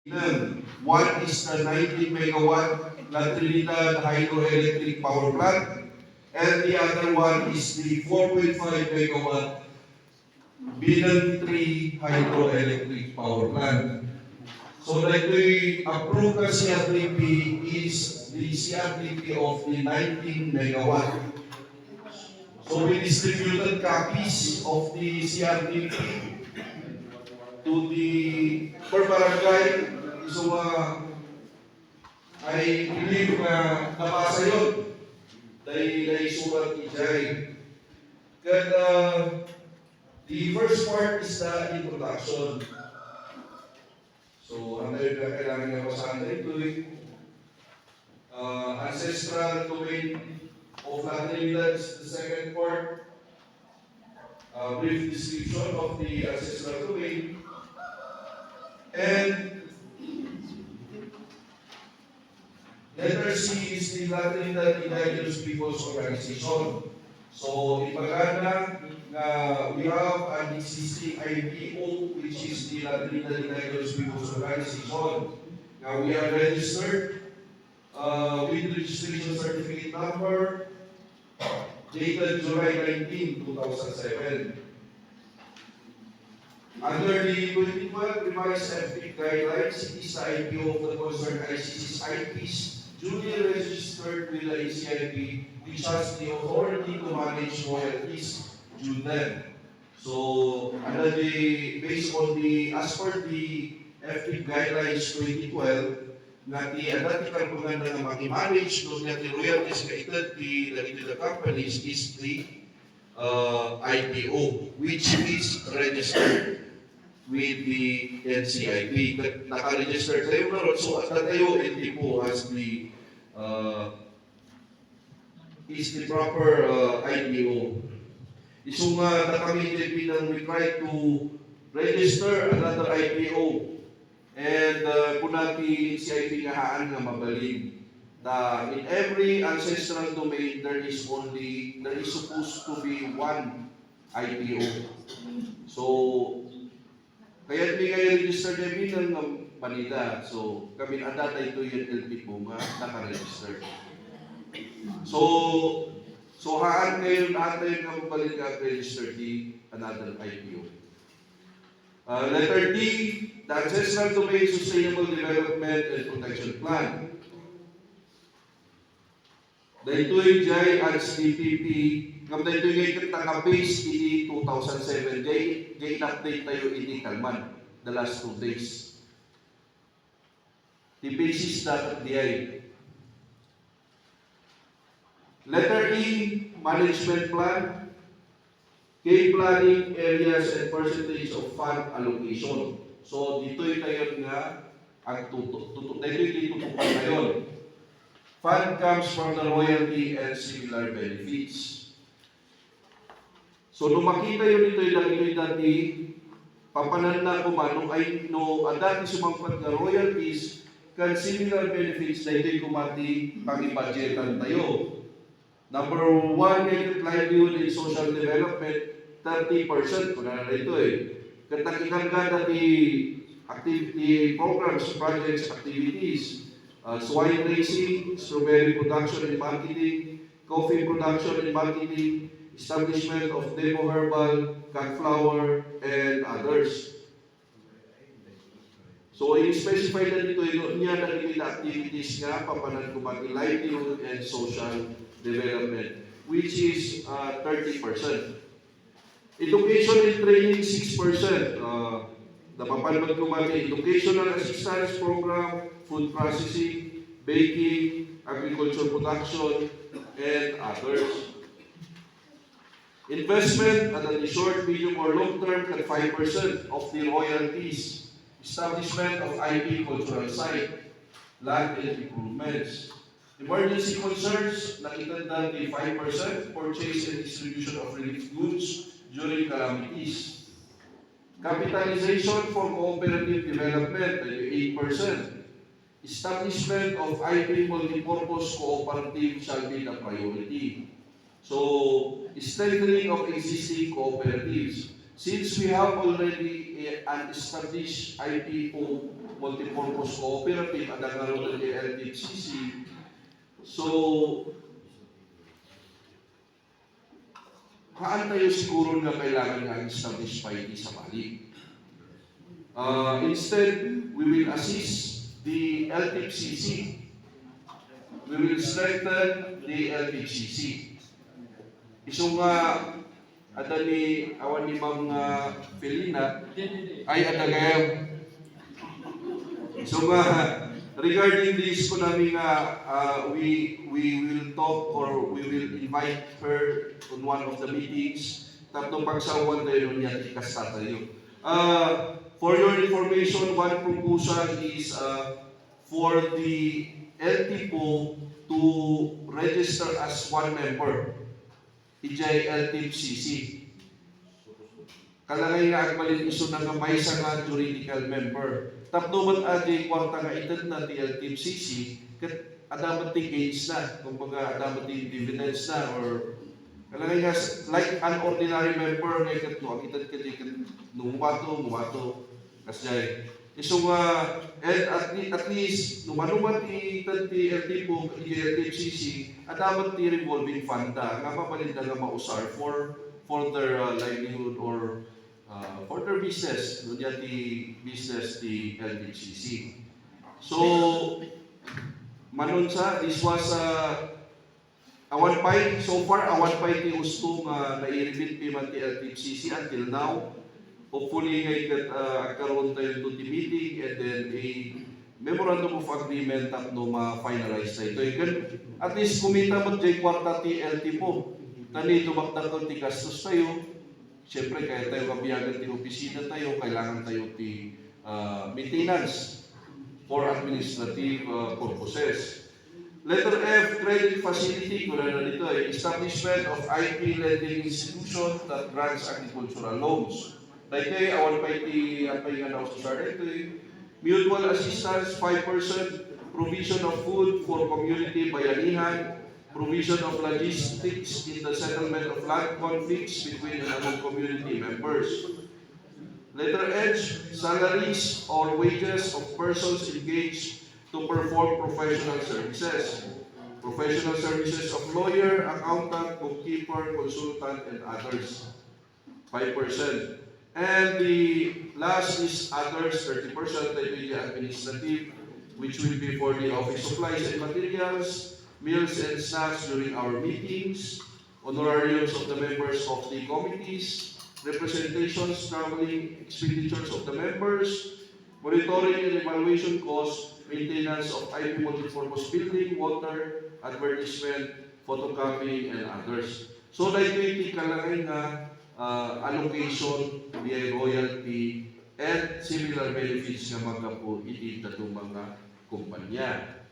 One is the 19 megawatt La Trinidad Hydroelectric Power Plant, and the other one is the 4.5 megawatt Binan 3 Hydroelectric Power Plant. So the approved CRTP is the CRTP of the 19 megawatt. So we distributed copies of the CRTP to the per barangay. So I believe na nabasa yun dahil surat ni Jai. The first part is the introduction. So ang kailangan nga basahan na ito ancestral domain of La Trinidad is the second part. Brief description of the ancestral domain. And letter C is the La Trinidad Indigenous Peoples Organization. So, ipagana na we have an existing IPO, which is the La Trinidad Indigenous Peoples Organization. Now, we are registered with registration certificate number dated July 19, 2007. Under the 2012 revised FPIC guidelines, it is the IPO of the concerned ICC's IPs duly registered with the ACIP, which has the authority to manage royalties due them. So, based on as per the FPIC guidelines 2012, na dati karpungan na maki-manage doon nga the royalties na the companies is the IPO, which is registered with the NCIP. Naka-register tayo na ron. So, at tayo, NTPO has is the proper IPO. So nga, nakamitin bilang we try to register another IPO. And kung natin NCIP nga haan nga mabaling. In every ancestral domain, there is supposed to be one IPO. So, kaya hindi kayo register na bilang ng Manila. So, kami ang data ito yung LTPO nga naka-register. So haan kayo nga mabaling register di another IPO. Letter D, the Ancestral Domain Sustainable Development and Protection Plan. Dahito yung Jai as DPP, ngam dahito yung naka-base ini 2007, Jai in-update tayo ini kalman, the last 2 days. The basis dapat diay. Letter E, Management Plan. K, Planning, Areas, and Percentage of Fund Allocation. So, dito'y tayo nga ang dito'y tutukan ngayon. Fund comes from the royalty and similar benefits. So, nung makita yun ito'y lang ito'y dati, papanan na kumanong ay dati sumangpat na royalties kan similar benefits na ito'y kumati pang-budgetan tayo. Number 1, negative livelihood and social development, 30%. Kung na ito Katakikan activity programs, projects, activities, swine raising, strawberry production and marketing, coffee production and marketing, establishment of demo herbal, cut flower, and others. So, in-specify na dito, niya na activities nga, papanan kumati livelihood and social development, which is 30%. Education and training, 6%. Napapanman kumati educational assistance program, food processing, baking, agriculture production, and others. Investment at the short, medium, or long term at 5% of the royalties. Establishment of IP cultural site, land and improvements. Emergency concerns, nakita natin 5%, purchase and distribution of relief goods during calamities. Capitalization for cooperative development, 8%. Establishment of IP multipurpose cooperative shall be the priority. So, strengthening of existing cooperatives. Since we have already an established IPO multipurpose cooperative at ang naroon kay LTFCC. So, haan tayo siguro nga kailangan nga establish pa iti sa balik. Instead, we will assist the LTFCC. We will strengthen the LTFCC. Iso nga, ada ni awan ni Ma'am Felina, ay ada ngayon. So regarding this ko namin we will talk or we will invite her on one of the meetings. Tapos pagsawan tayo niya ikasta tayo. For your information, one proposal is for the LTPO to register as one member. EJ LTFCC. Kalangay nga agbalin iso na gamay sa nga juridical member. Tapno man adi kwarta nga edad na ti LTFCC, kat adamat ti gains na, kumbaga adamat ti dividends na, or kalangay nga like an ordinary member nga kat no, ang edad ka di kat muwato, kasjay. Iso nga, and at least, numanuman ti LTPO, LTFCC, adamat ti revolving fund nga mapalinda nga mausar for their livelihood or for their business, doon ti business ti LTFCC. So, manon sa, this was awan pay, so far awan pay ti gusto nga nairibit pi man ti LTFCC until now. Hopefully, agkaroon tayo to the meeting and then a memorandum of agreement at no ma-finalize tayo. At least kumita mo dyan kwarta ti LTPO. Tani tumakta ko ti gastos tayo. Siyempre, kaya tayo kabiyagan ti opisina tayo, kailangan tayo ti maintenance for administrative purposes. Letter F, credit facility, wala na dito establishment of IP lending institution that grants agricultural loans. Like awan pa iti apay nga daw sa start mutual assistance 5%, provision of food for community bayanihan, provision of logistics in the settlement of land conflicts between and among community members. Letter H, salaries or wages of persons engaged to perform professional services. Professional services of lawyer, accountant, bookkeeper, consultant, and others. 5%. And the last is others, 30%, that will be administrative, which will be for the office supplies and materials, meals and snacks during our meetings, honorariums of the members of the committees, representations, traveling expenditures of the members, monitoring and evaluation costs, maintenance of IP multipurpose building, water, advertisement, photocopying, and others. So, like ito kalangay na allocation, via royalty, and similar benefits nga magkapo iti tatong mga kumpanya.